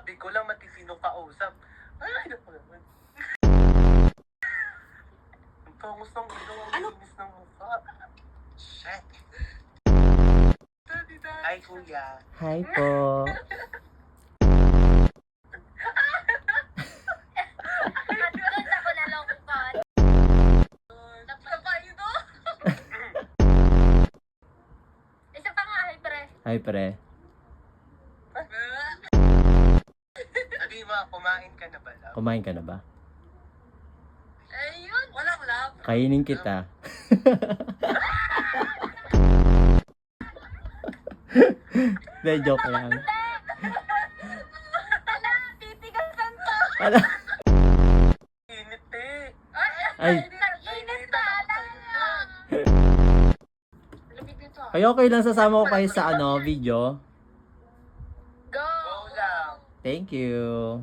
sabi ko lang matitino kausap. Ay, naku naman. Ang tangos ng ilong, ang linis ng mukha. Shit. Ay, kuya. Hi po. Doon ako nalungkot. Kapay ito. Isa pa nga, hi pre. Hi, pre. Sabi mo, kumain ka na ba lang? Kumain ka na ba? Ayun. Walang love. Kainin kita. De, joke lang. Tala, titigasan to. Ala. Init eh. Ay. Init na lang. Lumig dito. Ay, okay lang sasama ko kayo sa video. Go. Go lang. Thank you.